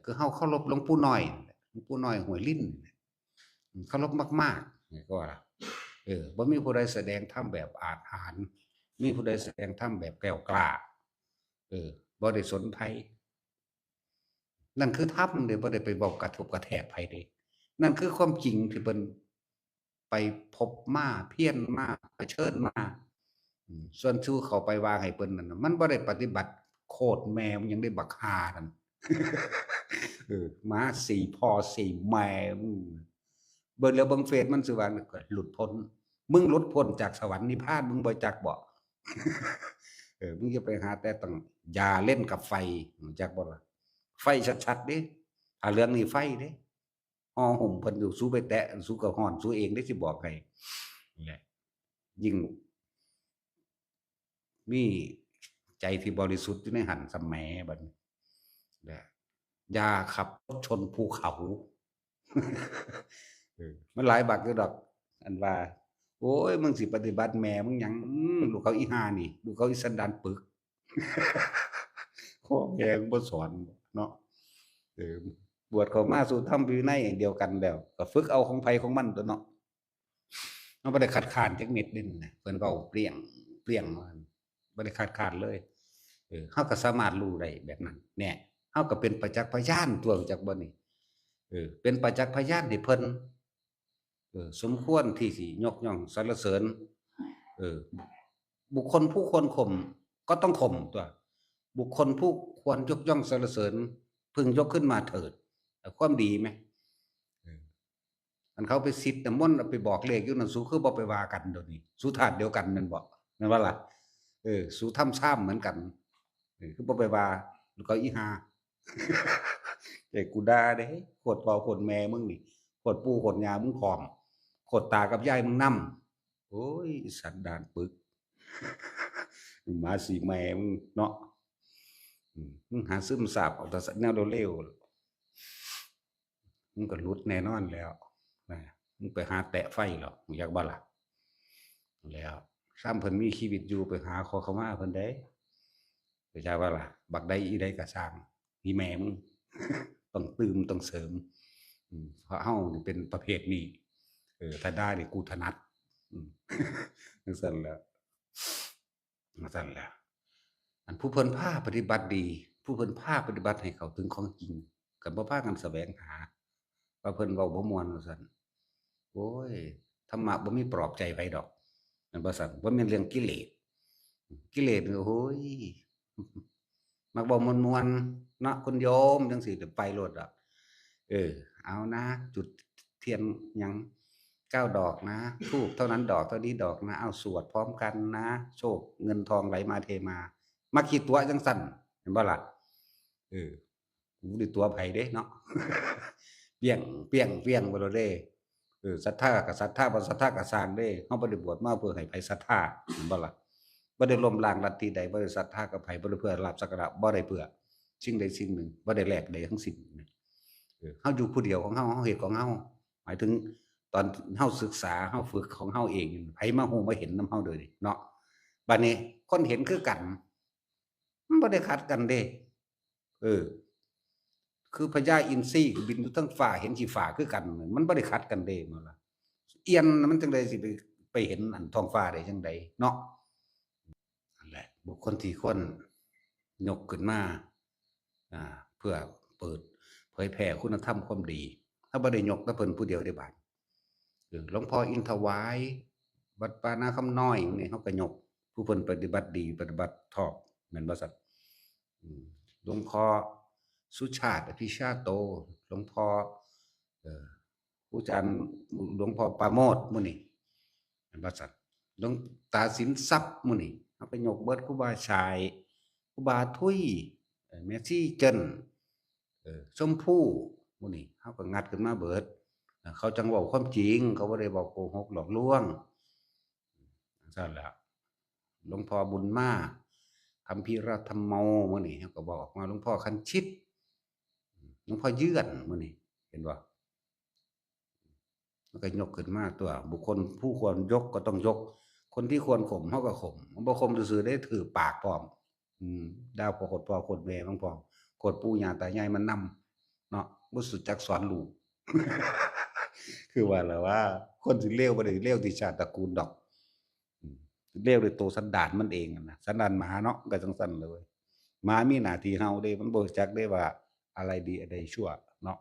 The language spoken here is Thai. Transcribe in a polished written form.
คือเฮาเคารพหลวงปู่น้อยหลวงปู่น้อยห้วยลิ้นเคารพมากๆนี่ก็ว่าบ่มีผู้ใดแสดงธรรมแบบอาจหาญมีผู้ใดแสดงธรรมแบบแกล้วกล้าเออบ่ได้สนไผนั่นคือธรรมเดะบ่ได้ไปเว้ากระทบกระแทกไผเดะนั่นคือความจริงที่เพิ่นไปพบมาเพียรมาเผชิญมาส่วนสู้เข้าไปว่าให้เพิ่นนั่นน่ะมันบ่ได้ปฏิบัติโคตรแม่มึงยังได้บักห่านั่น ม้าสี่พ่อสี่แม่เบิ่งแล้วเบิ่งเฟซมันสิว่าก็หลุดพ้นมึงหลุดพ้นจากสวรรค์นิพพานมึงบ่จักบ่มึงอย่าไปหาแต่ต้องอย่าเล่นกับไฟรู้จักบ่ล่ะไฟชัดๆเด้เรื่องนี้ไฟเด้ฮ้อหุ้มเพิ่นอยู่สู้ไปแตะสู้ก็ร้อนสู้เองเด้สิบอกให้นั่นแหละยิ่งมีใจที่บริสุทธิ์อยู่ในหั้นส่ำแหมบัดนี้นะอย่าขับรถชนภูเขา มันหลายบักอยู่ดอกอันว่าโอ๊ยมึงสิปฏิบัติแหม่มึงหยังลูกเขาอีห่านี่ลูกเขาอีสันดานปึกพ่อแม่มึงบ่สอนเนาะเออบวชเข้ามาสู่ธรรมวินัยเดียวกันแล้วก็ฝึกเอาของไผของมันตั่วเนาะเราบ่ได้คัดค้านจักเม็ดหนึ่งนะเพิ่นเว้าเปรี้ยงเปรี้ยงว่าซั่นบ่ได้คัดค้านเลยเราก็สามารถรู้ได้แบบนั้นแหน่เราก็เป็นประจักษ์พยานตัวรู้จักบ่นี่เป็นประจักษ์พยานให้เพิ่น สมควรที่สิยกย่องสรรเสริญเออบุคคลผู้ควรข่มก็ต้องข่มตัวบุคคลผู้ควรยกย่องสรรเสริญพึงยกขึ้นมาเถิดความดีไหมเอออันเขาไปซิดน้ำมนต์เอาไปบอกเลขอยู่นั่นสู้คือบ่ไปว่ากันเดี๋ยวนี้สู้ธาตุเดียวกันแม่นบ่แม่นบ่ล่ะสู้ถ้ำซ้ำเหมือนกันคือบ่ไปว่าแล้วก็อีห่าแต่กูด่าเด้โคตรพ่อโคตรแม่มึงนี่โคตรปู่โคตรย่ามึงพร้อมโคตรตากับยายมึงนำโอ้ยสันดานปึกหมาสีแม่มึงเนาะมึงหาซึมซาบเอาแต่แนวเร็วๆมึงก็หลุดแน่นอนแล้วนะมึงไปหาแตะไฟเหรอมึงอยากบ่ล่ะแล้วซ้ำเพิ่นมีชีวิตอยู่ไปหาขอเข้ามาเพิ่นได้เข้าใจบ่ล่ะบักใดอีใดก็สร้างอีแม่มึงต้องตื่มต้องเสริมเพราะเฮานี่เป็นประเภทนี้ถ้าได้นี่กูถนัดอืมจังซั่นแหล้วจังซั่นแหล้วอันผู้เพิ่นพาปฏิบัติดีผู้เพิ่นพาปฏิบัติให้เข้าถึงของจริงก็บ่พากันแสวงหาว่าเพิ่นเว้าบ่ม่วนว่าซั่นโอ๊ยธรรมะบ่มีปลอบใจไผดอกแม่นบ่ซั้นบ่แม่นเรื่องกิเลสกิเลสนี่โอ้โฮมักเว้ม่วนๆเนาะคุณโยมจังซี้เดี๋ยวไปโลดดอกเอานะจุดเทียนหยัง9ดอกนะธูปเท่านั้นดอกเท่านี้ดอกนะอ้าวสวดพร้อมกันนะโชคเงินทองไหลมาเทมามักขี้ตั๋วจังซั้นแม่นบ่ล่ะเออกูบ่ได้ตั๋วไผเด้เนาะเปี้ยงเปี้ยงเปี้ยงไปโลดเด้ศรัทธาก็ศรัทธาบ่ศรัทธาก็สร้างเด้เราบ่ได้บวชมาเพื่อให้ไผศรัทธาแม่นบ่ล่ะบ่ได้ล้มล้างลัทธิใดบ่ได้ศรัทธากับไผบ่ได้เพื่อลาภสักการะบ่ได้เพื่อสิ่งใดสิ่งหนึ่งบ่ได้แลกใดทั้งสิ้นเฮาอยู่ผู้เดียวของเฮาเฮาเฮ็ดของเฮาหมายถึงตอนเฮาศึกษาเฮาฝึกของเฮาเองไผมาฮู้มาเห็นนำเฮาโดยนี่เนาะบัดนี้คนเห็นคือกันมันบ่ได้ขัดกันเด้เออคือพญาอินทรีบินอยู่เทิงฟ้าเห็นขี้ฟ้าคือกันมันบ่ได้ขัดกันเด้แม่นบ่ล่ะเอียนมันจั่งใดสิไปเห็นอันท้องฟ้าได้จั่งใดเนาะนั่นแหละบุคคลที่ควรยกขึ้นมาเพื่อเปิดเผยแผ่คุณธรรมความดีถ้าบ่ได้ยกแต่เพิ่นผู้เดียวเดะบาด หลวงพ่ออินถวายวัดป่านาคำน้อยนี่เขาก็ยกผู้เพิ่นปฏิบัติดีปฏิบัติชอบแม่นบ่ซั้นหลวงพ่อสุชาติอภิชาโตหลวงพ่อเอ่อผู้อาจารย์หลวงพ่อปราโมทย์หมู่นี้แม่นบ่ซั้นหลวงตาสินทรัพย์หมู่นี้เขาก็ยกเบิดครูบาฉายครูบาทุยแม่ชีเจิ้นชมพู่หมู่นี้เขาก็งัดขึ้นมาเบิด เขาจังเว้าความจริงเขาบ่ได้เว้าโกหกหลอกลวงจั่งซั้นแหล้วหลวงพ่อบุญมาคัมภีรธัมโมมื้อนี้เขาก็บอกว่าหลวงพ่อคันชิตหลวงพ่อเยือนมื้อนี้เห็นบ่มันก็ยกขึ้นมาตัวบุคคลผู้ควรยกก็ต้องยกคนที่ควรข่มเขาก็ข่มบ่ข่มซื่อๆได้ถือปากพร้อมด่าพ่อโคตรพ่อโคตรแม่มันพร้อมโคตรปู่ย่าตายายมันนำ เนาะบ่รู้จักสอนลูก คือว่าล่ะว่าคนสิเลวบ่ได้เลวที่ชาติตระกูลดอกอืมเลวด้วยตัวสันดานมันเองนั่นน่ะสันดานหมาเนาะก็จั่งซั้นเลยหมามีหน้าที่เห่าเดะมันบ่รู้จักเดะว่าอะไรดีอะไรชั่วเนาะ